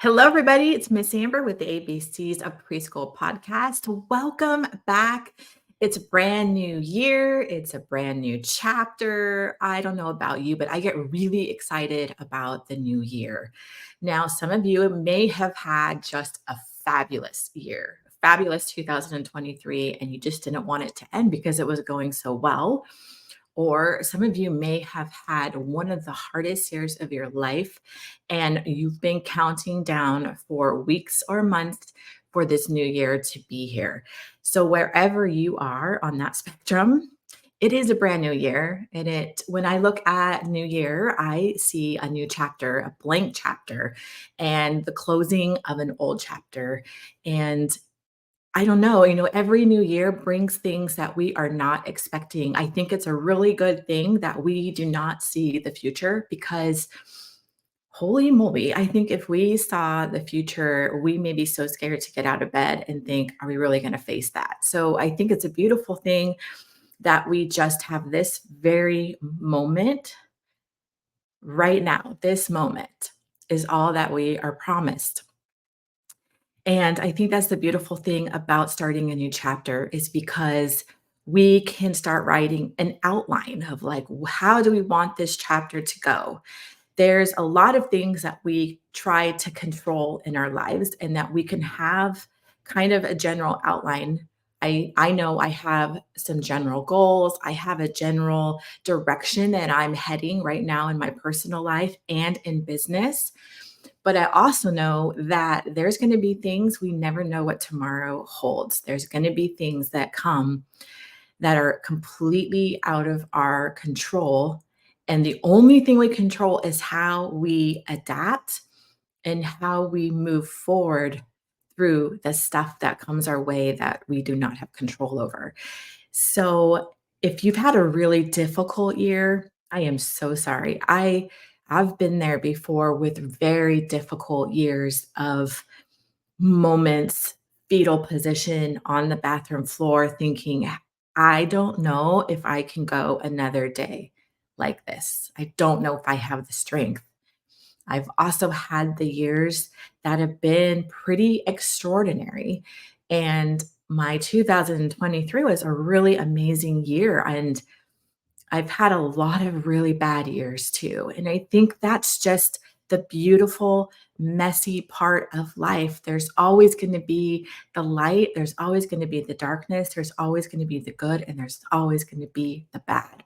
Hello, everybody. It's Miss Amber with the ABCs of Preschool podcast. Welcome back. It's a brand new year. It's a brand new chapter. I don't know about you, but I get really excited about the new year. Now, some of you may have had just a fabulous year, fabulous 2023, and you just didn't want it to end because it was going so well. Or some of you may have had one of the hardest years of your life, and you've been counting down for weeks or months for this new year to be here. So, wherever you are on that spectrum, it is a brand new year. And when I look at new year, I see a new chapter, a blank chapter, and the closing of an old chapter. And I don't know, every new year brings things that we are not expecting. I think it's a really good thing that we do not see the future because holy moly, I think if we saw the future, we may be so scared to get out of bed and think, are we really going to face that? So I think it's a beautiful thing that we just have this very moment right now. This moment is all that we are promised. And I think that's the beautiful thing about starting a new chapter is because we can start writing an outline of like, how do we want this chapter to go? There's a lot of things that we try to control in our lives and that we can have kind of a general outline. I know I have some general goals. I have a general direction that I'm heading right now in my personal life and in business. But I also know that there's going to be things we never know what tomorrow holds. There's going to be things that come that are completely out of our control. And the only thing we control is how we adapt and how we move forward through the stuff that comes our way that we do not have control over. So if you've had a really difficult year, I am so sorry. I've been there before with very difficult years of moments, fetal position on the bathroom floor, thinking, I don't know if I can go another day like this. I don't know if I have the strength. I've also had the years that have been pretty extraordinary. And my 2023 was a really amazing year. And I've had a lot of really bad years too. And I think that's just the beautiful, messy part of life. There's always going to be the light, there's always going to be the darkness, there's always going to be the good, and there's always going to be the bad.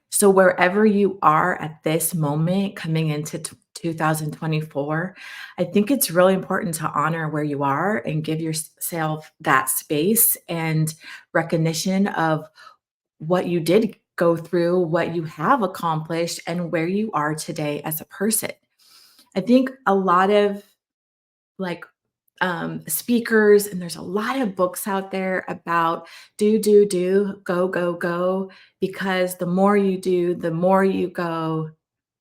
So, wherever you are at this moment coming into 2024, I think it's really important to honor where you are and give yourself that space and recognition of what you did go through, what you have accomplished, and where you are today as a person. I think a lot of like speakers, and there's a lot of books out there about do, go, because the more you do, the more you go,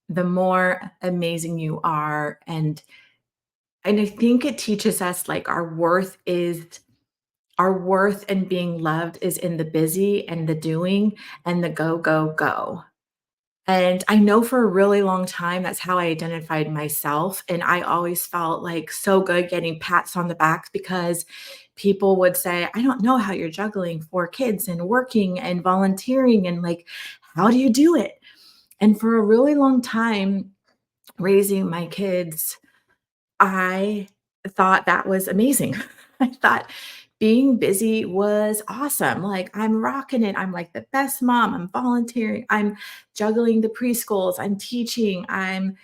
the more amazing you are. And I think it teaches us like our worth and being loved is in the busy and the doing and the go, go, go. And I know for a really long time, that's how I identified myself. And I always felt like so good getting pats on the back because people would say, I don't know how you're juggling 4 kids and working and volunteering. And like, how do you do it? And for a really long time, raising my kids, I thought that was amazing. I thought being busy was awesome. Like, I'm rocking it. I'm like the best mom. I'm volunteering. I'm juggling the preschools. I'm teaching. I'm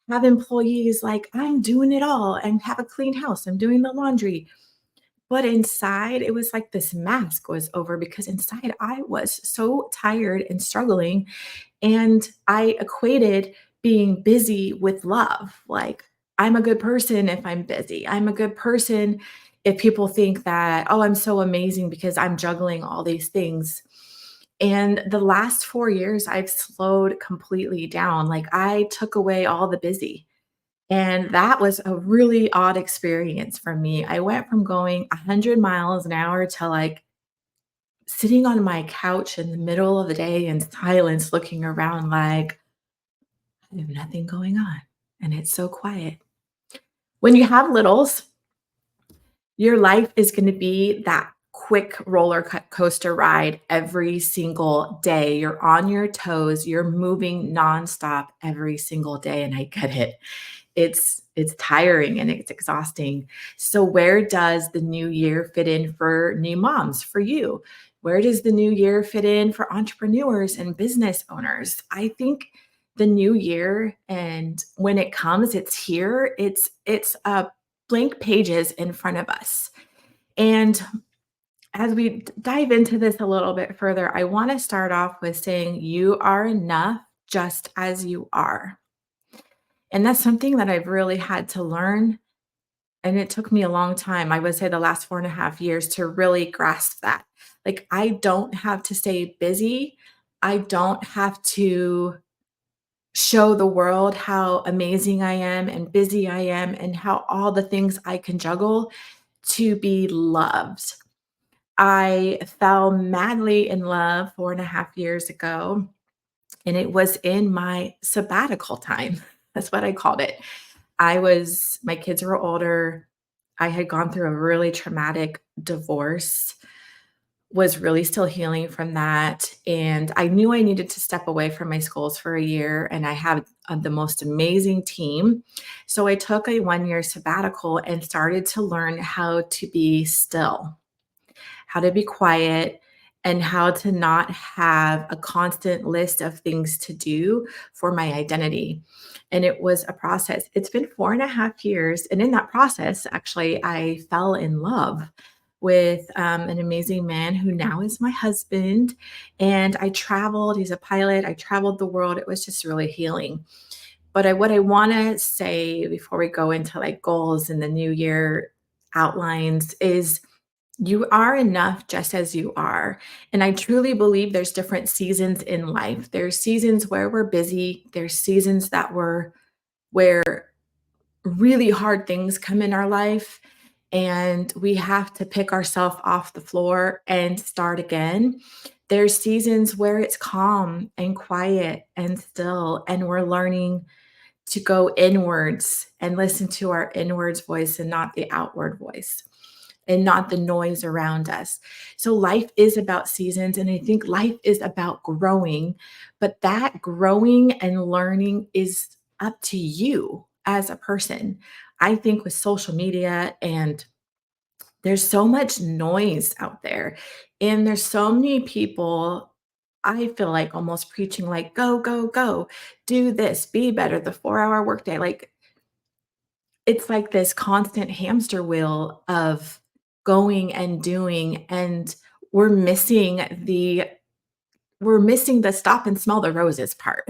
have employees. Like, I'm doing it all and have a clean house. I'm doing the laundry. But inside, it was like this mask was over because inside I was so tired and struggling. And I equated being busy with love. Like, I'm a good person if I'm busy. I'm a good person if people think that, oh, I'm so amazing because I'm juggling all these things. And the last 4 years, I've slowed completely down. Like, I took away all the busy. And that was a really odd experience for me. I went from going 100 miles an hour to like sitting on my couch in the middle of the day in silence, looking around like, I have nothing going on and it's so quiet. When you have littles, your life is gonna be that quick coaster ride every single day. You're on your toes, you're moving nonstop every single day, and I get it. It's tiring and it's exhausting. So where does the new year fit in for new moms, for you? Where does the new year fit in for entrepreneurs and business owners? I think the new year, and when it comes, it's here. It's blank pages in front of us. And as we dive into this a little bit further, I want to start off with saying you are enough just as you are. And that's something that I've really had to learn. And it took me a long time, I would say the last 4.5 years, to really grasp that. Like, I don't have to stay busy. I don't have to show the world how amazing I am and busy I am and how all the things I can juggle to be loved. I fell madly in love 4.5 years ago, and it was in my sabbatical time. That's what I called it. My kids were older. I had gone through a really traumatic divorce, was really still healing from that. And I knew I needed to step away from my schools for a year. And I had the most amazing team. So I took a 1 year sabbatical and started to learn how to be still, how to be quiet, and how to not have a constant list of things to do for my identity. And it was a process. It's been 4.5 years. And in that process, actually, I fell in love with an amazing man who now is my husband. And I traveled, he's a pilot. I traveled the world. It was just really healing. But what I want to say before we go into like goals and the new year outlines is you are enough just as you are. And I truly believe there's different seasons in life. There's seasons where we're busy, there's seasons where really hard things come in our life and we have to pick ourselves off the floor and start again. There's seasons where it's calm and quiet and still, and we're learning to go inwards and listen to our inwards voice and not the outward voice and not the noise around us. So life is about seasons, and I think life is about growing, but that growing and learning is up to you as a person. I think with social media, and there's so much noise out there, and there's so many people, I feel like, almost preaching like go go go, do this, be better, the 4-hour workday. Like, it's like this constant hamster wheel of going and doing, and we're missing the we're missing the stop and smell the roses part.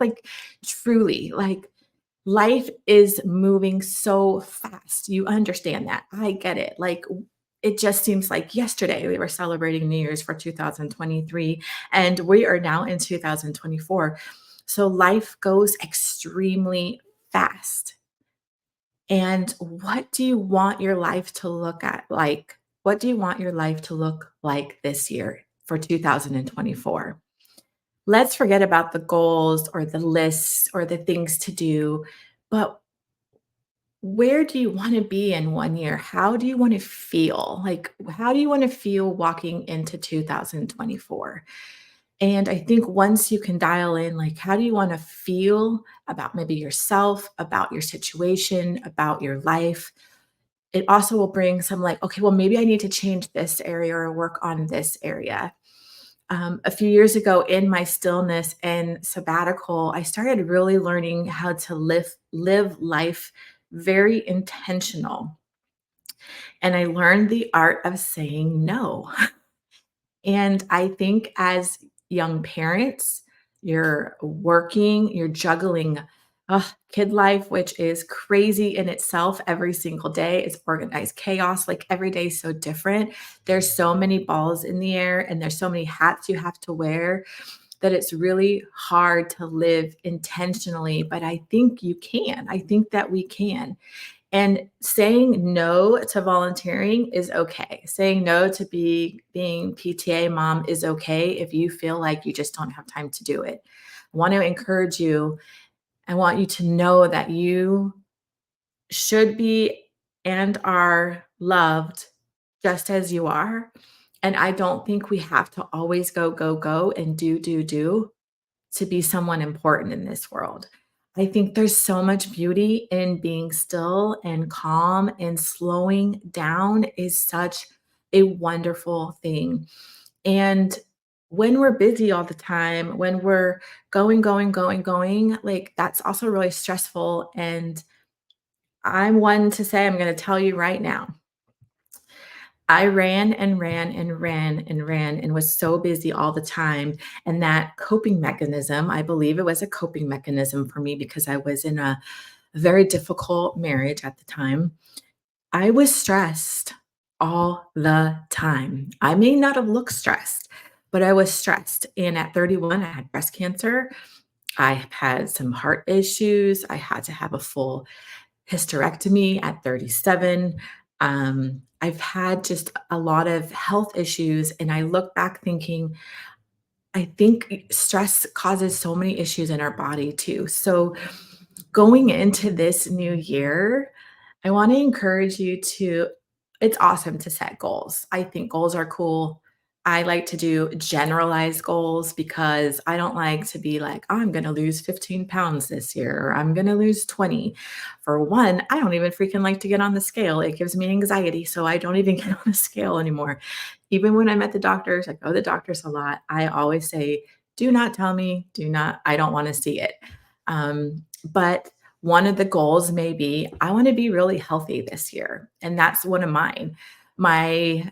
Like, truly, like, life is moving so fast. You understand that. I get it. Like, it just seems like yesterday we were celebrating New Year's for 2023, and we are now in 2024. So life goes extremely fast. And what do you want your life to look at like? What do you want your life to look like this year for 2024? Let's forget about the goals or the lists or the things to do, but where do you want to be in 1 year? How do you want to feel? Like, how do you want to feel walking into 2024? And I think once you can dial in, like, how do you want to feel about maybe yourself, about your situation, about your life? It also will bring some like, okay, well, maybe I need to change this area or work on this area. A few years ago, in my stillness and sabbatical, I started really learning how to live life very intentional. And I learned the art of saying no. And I think as young parents, you're working, you're juggling kid life, which is crazy in itself every single day. It's organized chaos. Like, every day is so different. There's so many balls in the air and there's so many hats you have to wear that it's really hard to live intentionally. But I think you can. I think that we can. And saying no to volunteering is okay. Saying no to being PTA mom is okay if you feel like you just don't have time to do it. I want to encourage you. I want you to know that you should be and are loved just as you are. And I don't think we have to always go, go, go and do to be someone important in this world. I think there's so much beauty in being still and calm, and slowing down is such a wonderful thing. And when we're busy all the time, when we're going, going, going, going, like that's also really stressful. And I'm one to say, I'm going to tell you right now, I ran and ran and ran and ran and was so busy all the time. And that coping mechanism, I believe it was a coping mechanism for me because I was in a very difficult marriage at the time. I was stressed all the time. I may not have looked stressed, but I was stressed. And at 31, I had breast cancer. I had some heart issues. I had to have a full hysterectomy at 37. I've had just a lot of health issues. And I look back thinking, I think stress causes so many issues in our body too. So going into this new year, I want to encourage you to, it's awesome to set goals. I think goals are cool. I like to do generalized goals because I don't like to be like, "Oh, I'm going to lose 15 pounds this year, or I'm going to lose 20." For one, I don't even freaking like to get on the scale. It gives me anxiety. So I don't even get on the scale anymore. Even when I'm at the doctor's, I go to the doctor's a lot. I always say, do not tell me, do not, I don't want to see it. But one of the goals may be, I want to be really healthy this year. And that's one of mine. My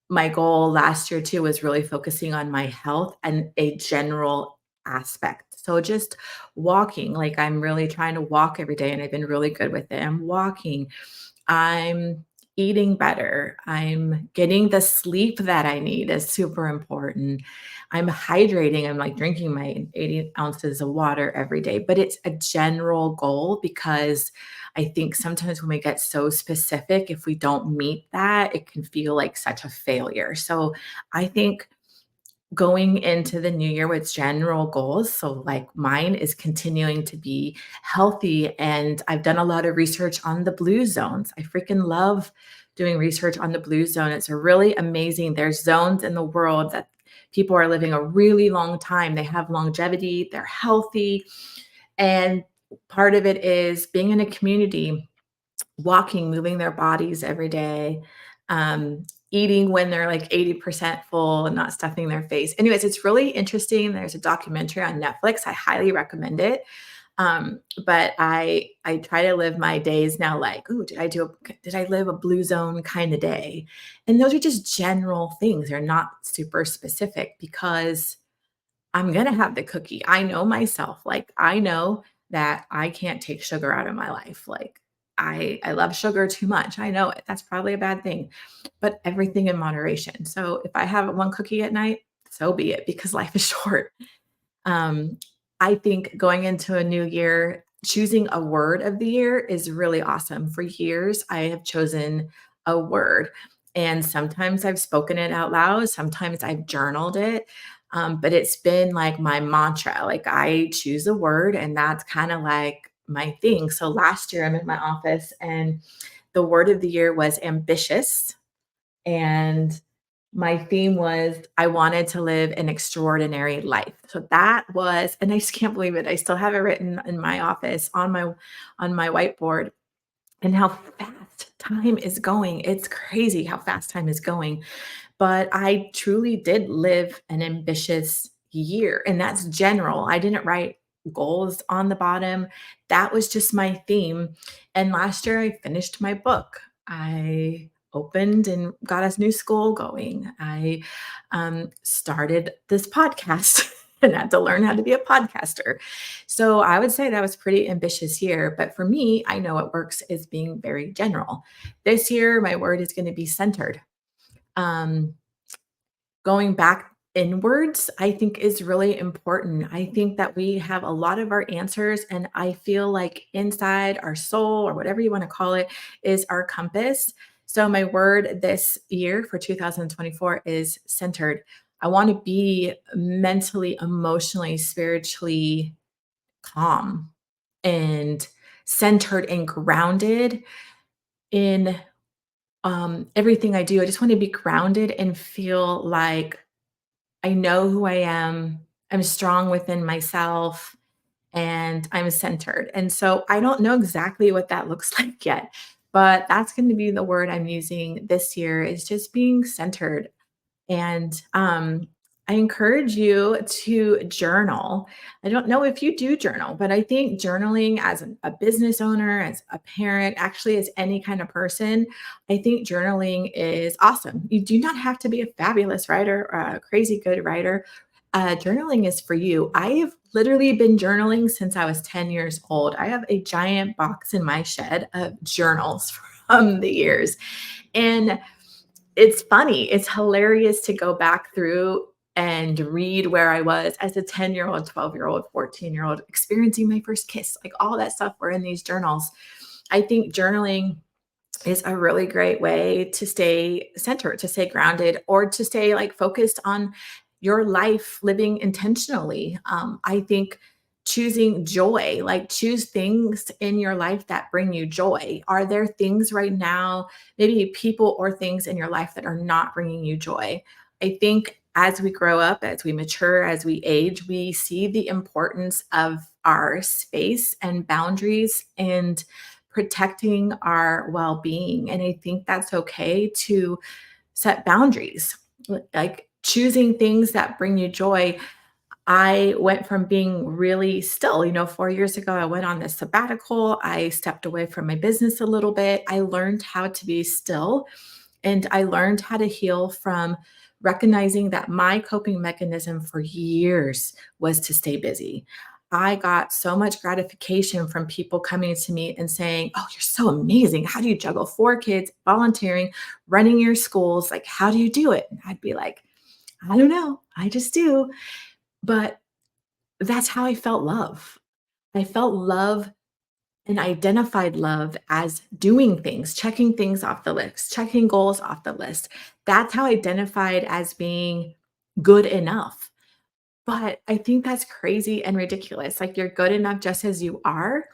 my goal last year too was really focusing on my health and a general aspect. So just walking, like I'm really trying to walk every day and I've been really good with it. I'm walking. I'm eating better. I'm getting the sleep that I need is super important. I'm hydrating. I'm like drinking my 80 ounces of water every day, but it's a general goal because I think sometimes when we get so specific, if we don't meet that, it can feel like such a failure. So I think going into the new year with general goals. So, like mine is continuing to be healthy. And I've done a lot of research on the blue zones. I freaking love doing research on the blue zone. It's really amazing. There's zones in the world that people are living a really long time. They have longevity, they're healthy. And part of it is being in a community, walking, moving their bodies every day, eating when they're like 80% full and not stuffing their face. Anyways, it's really interesting. There's a documentary on Netflix. I highly recommend it. But I try to live my days now like, ooh, did I live a blue zone kind of day? And those are just general things. They're not super specific because I'm gonna have the cookie. I know myself. Like, I know that I can't take sugar out of my life. Like, I love sugar too much. I know it. That's probably a bad thing, but everything in moderation. So if I have one cookie at night, so be it because life is short. Um, I think going into a new year, choosing a word of the year is really awesome. For years, I have chosen a word, and sometimes I've spoken it out loud, sometimes I've journaled it. But it's been like my mantra. Like I choose a word, and that's kind of like my thing. So last year, I'm in my office, and the word of the year was ambitious. And my theme was I wanted to live an extraordinary life. So that was, and I just can't believe it. I still have it written in my office on my whiteboard, and how fast time is going. It's crazy how fast time is going. But I truly did live an ambitious year, and that's general. I didn't write goals on the bottom. That was just my theme. And last year I finished my book. I opened and got a new school going. I started this podcast and had to learn how to be a podcaster. So I would say that was a pretty ambitious year. But for me, I know what works is being very general. This year, my word is going to be centered. Um, Going back inwards, I think is really important. I think that we have a lot of our answers, and I feel like inside our soul, or whatever you want to call it, is our compass. So, my word this year for 2024 is centered. I want to be mentally, emotionally, spiritually calm and centered and grounded in everything I do. I just want to be grounded and feel like I know who I am. I'm strong within myself and I'm centered. And so I don't know exactly what that looks like yet, but that's going to be the word I'm using this year is just being centered. And I encourage you to journal. I don't know if you do journal, but I think journaling as a business owner, as a parent, actually as any kind of person, I think journaling is awesome. You do not have to be a fabulous writer or a crazy good writer. Journaling is for you. I have literally been journaling since I was 10 years old. I have a giant box in my shed of journals from the years. And it's funny, it's hilarious to go back through and read where I was as a 10-year-old, 12-year-old, 14-year-old, experiencing my first kiss, like all that stuff were in these journals. I think journaling is a really great way to stay centered, to stay grounded, or to stay like focused on your life living intentionally. I think choosing joy, like choose things in your life that bring you joy. Are there things right now, maybe people or things in your life that are not bringing you joy? I think as we grow up, as we mature, as we age, we see the importance of our space and boundaries and protecting our well-being. And I think that's okay to set boundaries, like choosing things that bring you joy. I went from being really still, 4 years ago, I went on this sabbatical. I stepped away from my business a little bit. I learned how to be still and I learned how to heal from recognizing that my coping mechanism for years was to stay busy. I got so much gratification from people coming to me and saying, "Oh, you're so amazing. How do you juggle four kids, volunteering, running your schools? Like, how do you do it?" And I'd be like, "I don't know. I just do." But that's how I felt love. I felt love and identified love as doing things, checking things off the list, checking goals off the list. That's how I identified as being good enough. But I think that's crazy and ridiculous. Like you're good enough just as you are.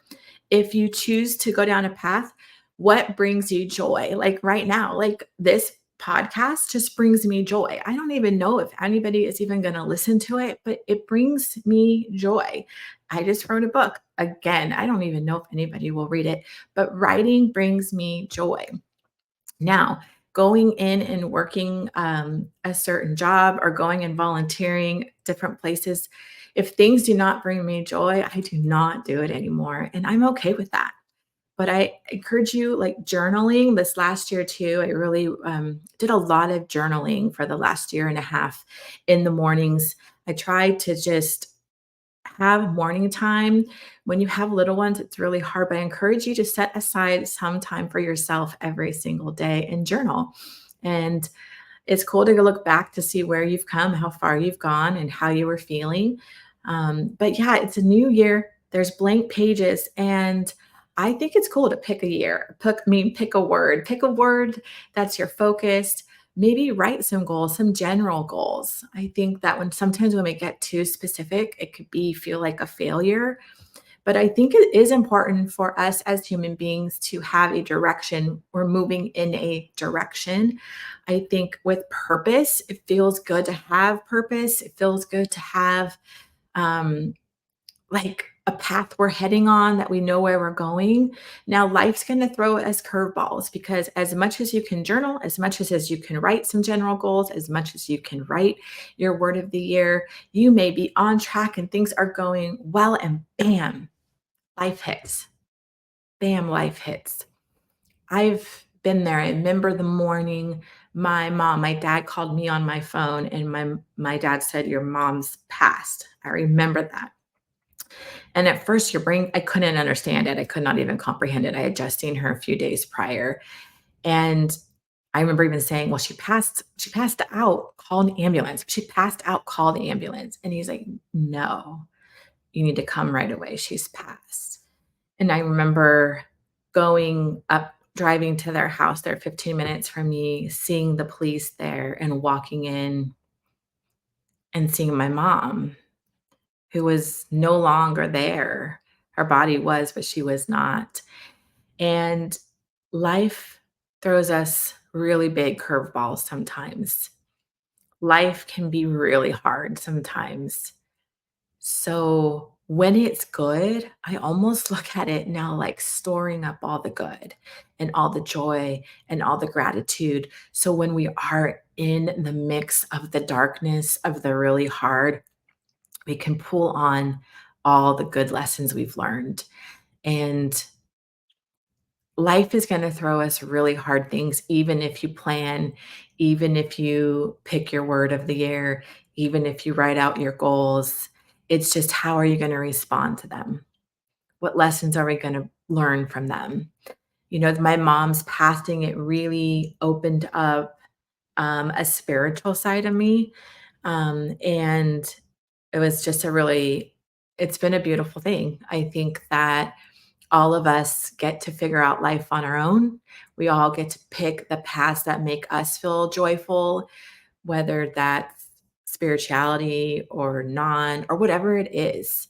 If you choose to go down a path, what brings you joy? Like right now, like this podcast just brings me joy. I don't even know if anybody is even going to listen to it, but it brings me joy. I just wrote a book. Again, I don't even know if anybody will read it, but writing brings me joy. Now, going in and working a certain job or going and volunteering different places, if things do not bring me joy, I do not do it anymore. And I'm okay with that. But I encourage you, like journaling this last year too. I really did a lot of journaling for the last year and a half in the mornings. I tried to just have morning time. When you have little ones, it's really hard, but I encourage you to set aside some time for yourself every single day and journal. And it's cool to look back to see where you've come, how far you've gone, and how you were feeling. But yeah, it's a new year. There's blank pages, and I think it's cool to pick a year. Pick a word that's your focus. Maybe write some goals, some general goals. I think that when we get too specific, it could be feel like a failure. But I think it is important for us as human beings to have a direction. We're moving in a direction. I think with purpose, it feels good to have purpose. It feels good to have um, like a path we're heading on that we know where we're going. Now, life's going to throw us curveballs because as much as you can journal, as much as you can write some general goals, as much as you can write your word of the year, you may be on track and things are going well, and bam, life hits. Bam, life hits. I've been there. I remember the morning my dad called me on my phone and my dad said, "Your mom's passed." I remember that. And at first your brain, I couldn't understand it. I could not even comprehend it. I had just seen her a few days prior. And I remember even saying, "Well, she passed out, call an ambulance. She passed out, call the ambulance." And he's like, "No, you need to come right away. She's passed." And I remember going up, driving to their house. They're 15 minutes from me, seeing the police there and walking in and seeing my mom, who was no longer there. Our body was, but she was not. And life throws us really big curveballs sometimes. Life can be really hard sometimes. So when it's good, I almost look at it now like storing up all the good and all the joy and all the gratitude. So when we are in the mix of the darkness of the really hard, we can pull on all the good lessons we've learned. And life is going to throw us really hard things, even if you plan, even if you pick your word of the year, even if you write out your goals. It's just how are you going to respond to them? What lessons are we going to learn from them? My mom's passing, it really opened up a spiritual side of me. And it was just it's been a beautiful thing. I think that all of us get to figure out life on our own. We all get to pick the paths that make us feel joyful, whether that's spirituality or non or whatever it is.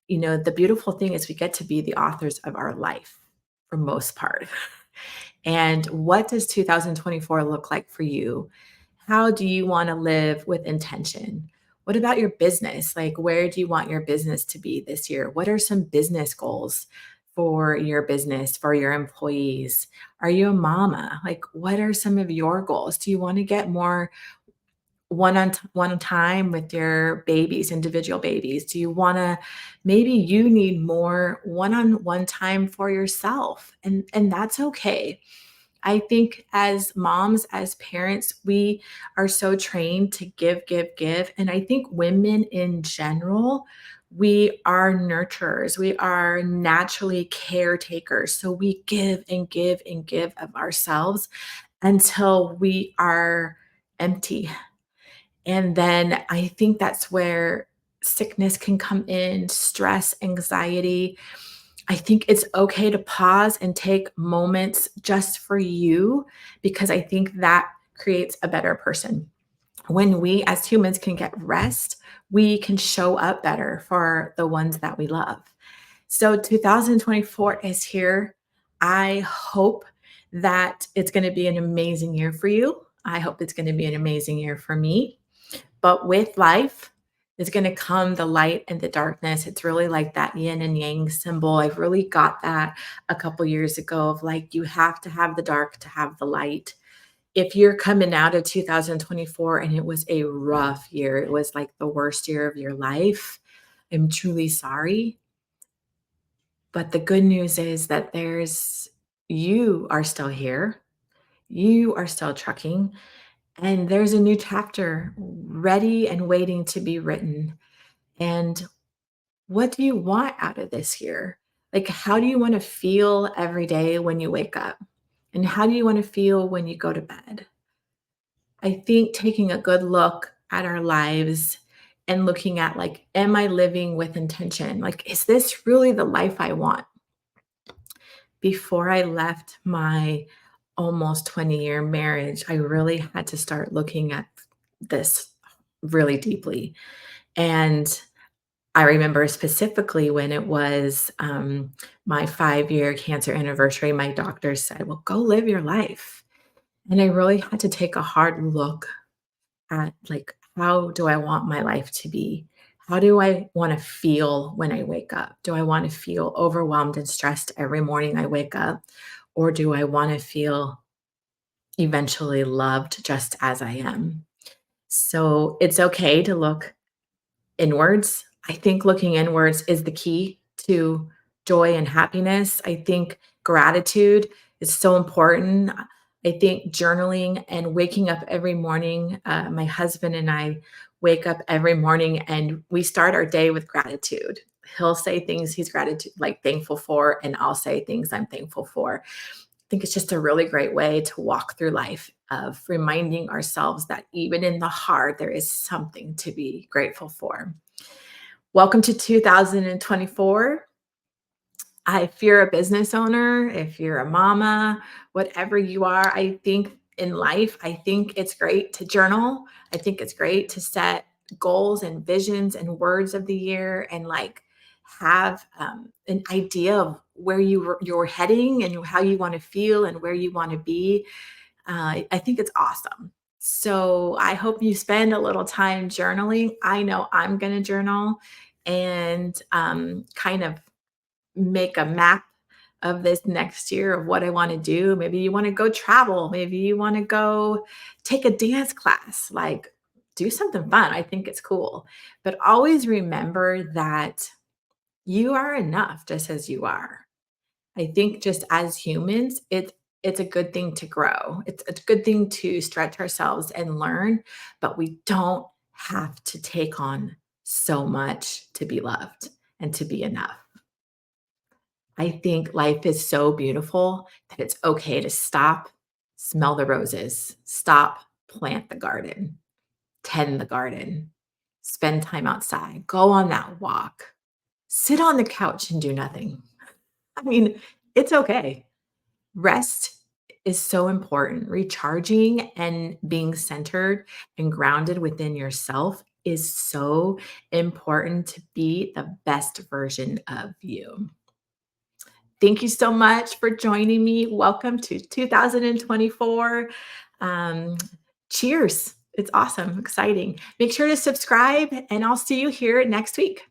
The beautiful thing is we get to be the authors of our life for most part. And what does 2024 look like for you? How do you want to live with intention? What about your business? Like, where do you want your business to be this year? What are some business goals for your business, for your employees? Are you a mama? Like, what are some of your goals? Do you want to get more one time with your babies, individual babies? Do you want to maybe you need more one-on-one time for yourself? And that's okay. I think as moms, as parents, we are so trained to give, give, give. And I think women in general, we are nurturers. We are naturally caretakers. So we give and give and give of ourselves until we are empty. And then I think that's where sickness can come in, stress, anxiety. I think it's okay to pause and take moments just for you because I think that creates a better person. When we as humans can get rest, we can show up better for the ones that we love. So 2024 is here. I hope that it's going to be an amazing year for you. I hope it's going to be an amazing year for me. But with life is going to come the light and the darkness. It's really like that yin and yang symbol. I've really got that a couple years ago of like, you have to have the dark to have the light. If you're coming out of 2024 and it was a rough year, it was like the worst year of your life, I'm truly sorry. But the good news is that you are still here. You are still trucking. And there's a new chapter ready and waiting to be written. And what do you want out of this year? Like, how do you want to feel every day when you wake up? And how do you want to feel when you go to bed? I think taking a good look at our lives and looking at, like, am I living with intention? Like, is this really the life I want? Before I left my almost 20-year marriage, I really had to start looking at this really deeply. And I remember specifically when it was my 5-year cancer anniversary, my doctor said, well, go live your life. And I really had to take a hard look at, like, how do I want my life to be? How do I want to feel when I wake up? Do I want to feel overwhelmed and stressed every morning I wake up? Or do I want to feel eventually loved just as I am? So it's okay to look inwards. I think looking inwards is the key to joy and happiness. I think gratitude is so important. I think journaling and waking up every morning, my husband and I wake up every morning and we start our day with gratitude. He'll say things he's gratitude like thankful for, and I'll say things I'm thankful for. I think it's just a really great way to walk through life of reminding ourselves that even in the hard, there is something to be grateful for. Welcome to 2024. If you're a business owner, if you're a mama, whatever you are, I think in life, I think it's great to journal. I think it's great to set goals and visions and words of the year and like have an idea of where you're heading and how you want to feel and where you want to be, I think it's awesome. So I hope you spend a little time journaling. I know I'm going to journal and kind of make a map of this next year of what I want to do. Maybe you want to go travel. Maybe you want to go take a dance class. Like, do something fun. I think it's cool. But always remember that you are enough just as you are. I think just as humans, it's a good thing to grow. It's a good thing to stretch ourselves and learn, but we don't have to take on so much to be loved and to be enough. I think life is so beautiful that it's okay to stop, smell the roses, stop, plant the garden, tend the garden, spend time outside, go on that walk, sit on the couch and do nothing. I mean, it's okay. Rest is so important. Recharging and being centered and grounded within yourself is so important to be the best version of you. Thank you so much for joining me. Welcome to 2024. Um, cheers. It's awesome, exciting. Make sure to subscribe, and I'll see you here next week.